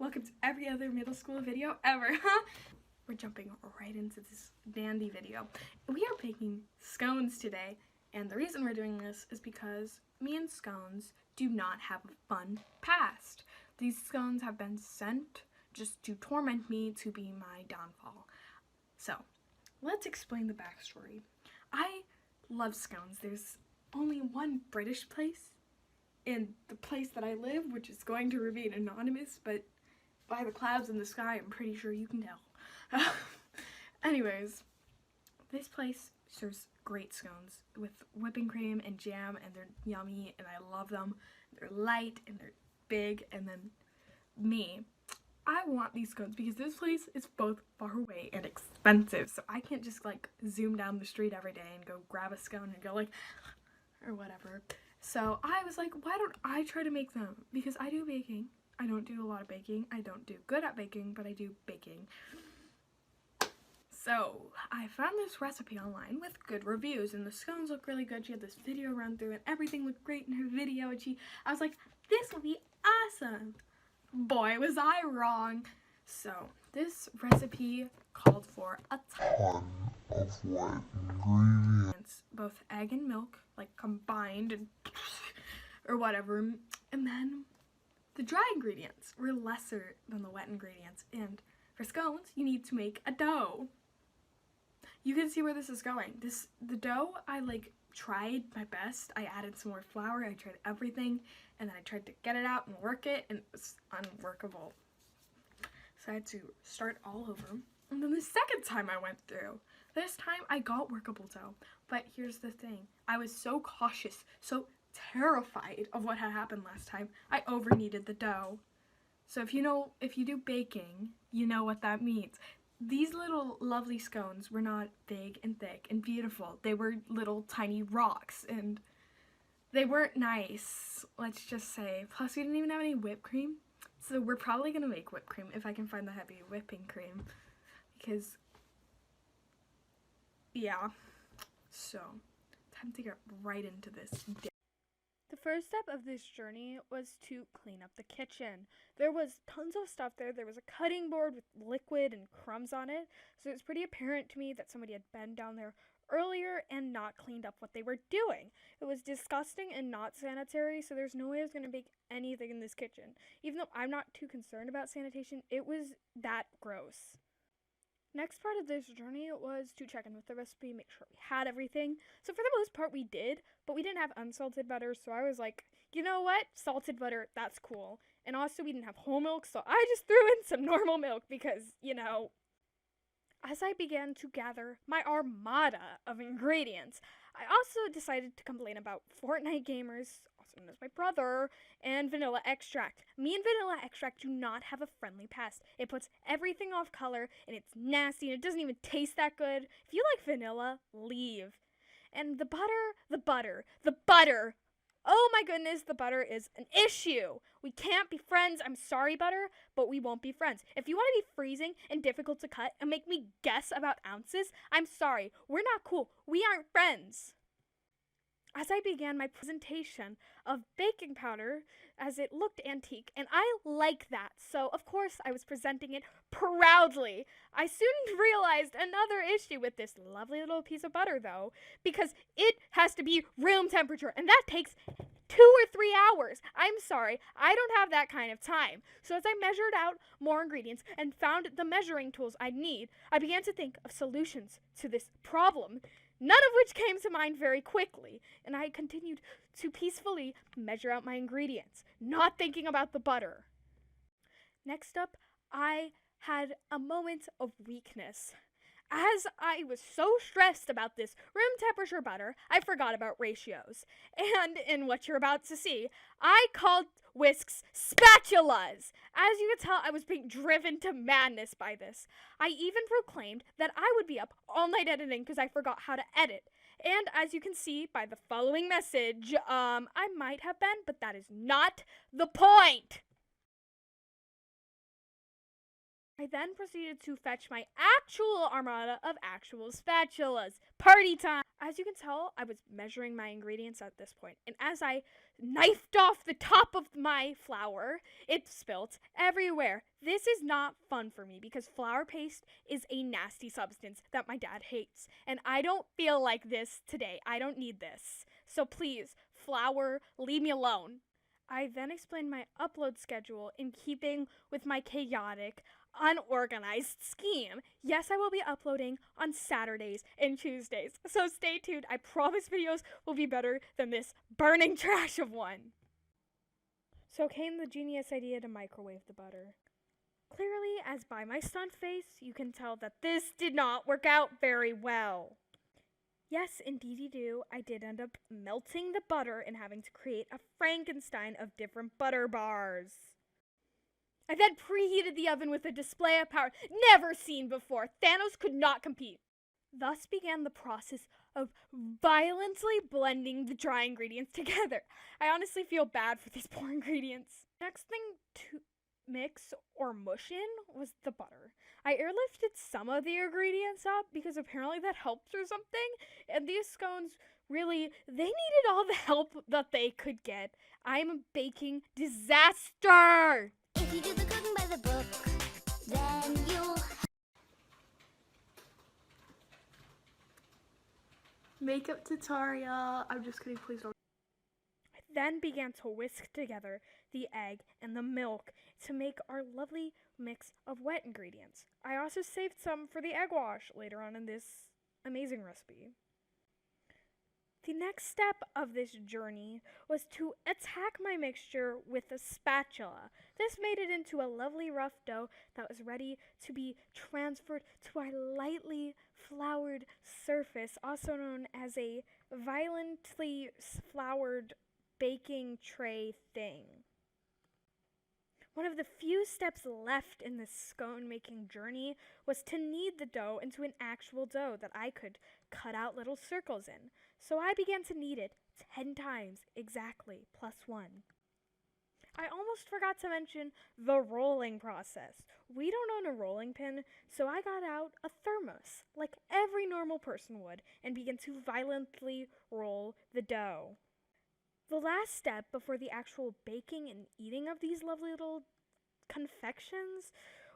Welcome to every other middle school video ever, We're jumping right into this dandy video. We are baking scones today, and the reason we're doing this is because me and scones do not have a fun past. These scones have been sent just to torment me, to be my downfall. So, let's explain the backstory. I love scones. There's only one British place in the place that I live, which is going to remain anonymous, but by the clouds in the sky, I'm pretty sure you can tell. Anyways, this place serves great scones with whipping cream and jam, and they're yummy, and I love them. They're light, and they're big, and then I want these scones because this place is both far away and expensive, so I can't just like zoom down the street every day and go grab a scone and go like, or whatever. So I was like, why don't I try to make them? Because I do baking. I don't do a lot of baking. I don't do good at baking, but I do baking. So I found this recipe online with good reviews, and the scones look really good. She had this video run through, and everything looked great in her video, and I was like, this will be awesome. Boy, was I wrong. So this recipe called for a ton of what ingredients, both egg and milk, like combined, and or whatever, and then the dry ingredients were lesser than the wet ingredients, and for scones, you need to make a dough. You can see where this is going. The dough, I tried my best. I added some more flour, I tried everything, and then I tried to get it out and work it, and it was unworkable. So I had to start all over. And then the second time I went through, this time I got workable dough. But here's the thing, I was so cautious, so terrified of what had happened last time, I over kneaded the dough. So if you do baking, you know what that means. These little lovely scones were not big and thick and beautiful. They were little tiny rocks, and they weren't nice, let's just say. Plus we didn't even have any whipped cream. So we're probably gonna make whipped cream if I can find the heavy whipping cream. Because, yeah. So, time to get right into this. The first step of this journey was to clean up the kitchen. There was tons of stuff there. There was a cutting board with liquid and crumbs on it, so it's pretty apparent to me that somebody had been down there earlier and not cleaned up what they were doing. It was disgusting and not sanitary, so there's no way I was going to bake anything in this kitchen. Even though I'm not too concerned about sanitation, it was that gross. Next part of this journey was to check in with the recipe, make sure we had everything. So for the most part we did, but we didn't have unsalted butter, so I was like, you know what? Salted butter, that's cool. And also we didn't have whole milk, so I just threw in some normal milk because, as I began to gather my armada of ingredients, I also decided to complain about Fortnite gamers, also known as my brother, and vanilla extract. Me and vanilla extract do not have a friendly past. It puts everything off color, and it's nasty, and it doesn't even taste that good. If you like vanilla, leave. And the butter. Oh my goodness, the butter is an issue. We can't be friends. I'm sorry, butter, but we won't be friends. If you want to be freezing and difficult to cut and make me guess about ounces, I'm sorry. We're not cool. We aren't friends. As I began my presentation of baking powder, as it looked antique, and I like that, so of course I was presenting it proudly. I soon realized another issue with this lovely little piece of butter, though, because it has to be room temperature, and that takes 2 or 3 hours. I'm sorry, I don't have that kind of time. So as I measured out more ingredients and found the measuring tools I'd need, I began to think of solutions to this problem, none of which came to mind very quickly, and I continued to peacefully measure out my ingredients, not thinking about the butter. Next up, I had a moment of weakness. As I was so stressed about this room temperature butter, I forgot about ratios. And in what you're about to see, I called whisks spatulas. As you can tell, I was being driven to madness by this. I even proclaimed that I would be up all night editing because I forgot how to edit. And as you can see by the following message, I might have been, but that is not the point. I then proceeded to fetch my actual armada of actual spatulas. Party time! As you can tell, I was measuring my ingredients at this point, and as I knifed off the top of my flour. It spilt everywhere. This is not fun for me because flour paste is a nasty substance that my dad hates. And I don't feel like this today. I don't need this. So please, flour, leave me alone. I then explained my upload schedule in keeping with my chaotic, unorganized scheme. Yes, I will be uploading on Saturdays and Tuesdays, so stay tuned. I promise videos will be better than this burning trash of one. So came the genius idea to microwave the butter. Clearly, as by my stunned face, you can tell that this did not work out very well. Yes, indeedy do, I did end up melting the butter and having to create a Frankenstein of different butter bars. I then preheated the oven with a display of power never seen before. Thanos could not compete. Thus began the process of violently blending the dry ingredients together. I honestly feel bad for these poor ingredients. Next thing to mix or mush in was the butter. I airlifted some of the ingredients up because apparently that helped or something, and these scones really, they needed all the help that they could get. I'm a baking disaster! If you do the cooking by the book, then you'll... Makeup tutorial. I'm just kidding, please don't. I then began to whisk together the egg and the milk to make our lovely mix of wet ingredients. I also saved some for the egg wash later on in this amazing recipe. The next step of this journey was to attack my mixture with a spatula. This made it into a lovely rough dough that was ready to be transferred to our lightly floured surface, also known as a violently floured baking tray thing. One of the few steps left in this scone making journey was to knead the dough into an actual dough that I could cut out little circles in. So I began to knead it 10 times exactly, +1. I almost forgot to mention the rolling process. We don't own a rolling pin, so I got out a thermos, like every normal person would, and began to violently roll the dough. The last step before the actual baking and eating of these lovely little confections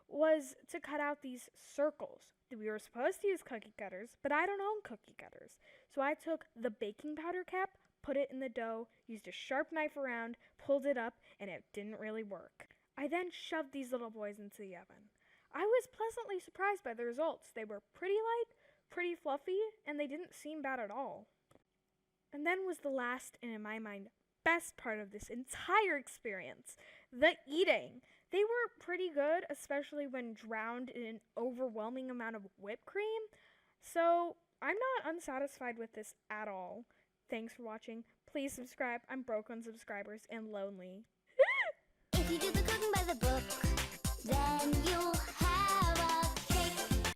was to cut out these circles. We were supposed to use cookie cutters, but I don't own cookie cutters. So I took the baking powder cap, put it in the dough, used a sharp knife around, pulled it up, and it didn't really work. I then shoved these little boys into the oven. I was pleasantly surprised by the results. They were pretty light, pretty fluffy, and they didn't seem bad at all. And then was the last, and in my mind, best part of this entire experience, the eating. They were pretty good, especially when drowned in an overwhelming amount of whipped cream. So I'm not unsatisfied with this at all. Thanks for watching. Please subscribe. I'm broke on subscribers and lonely. If you do the cooking by the book, then you'll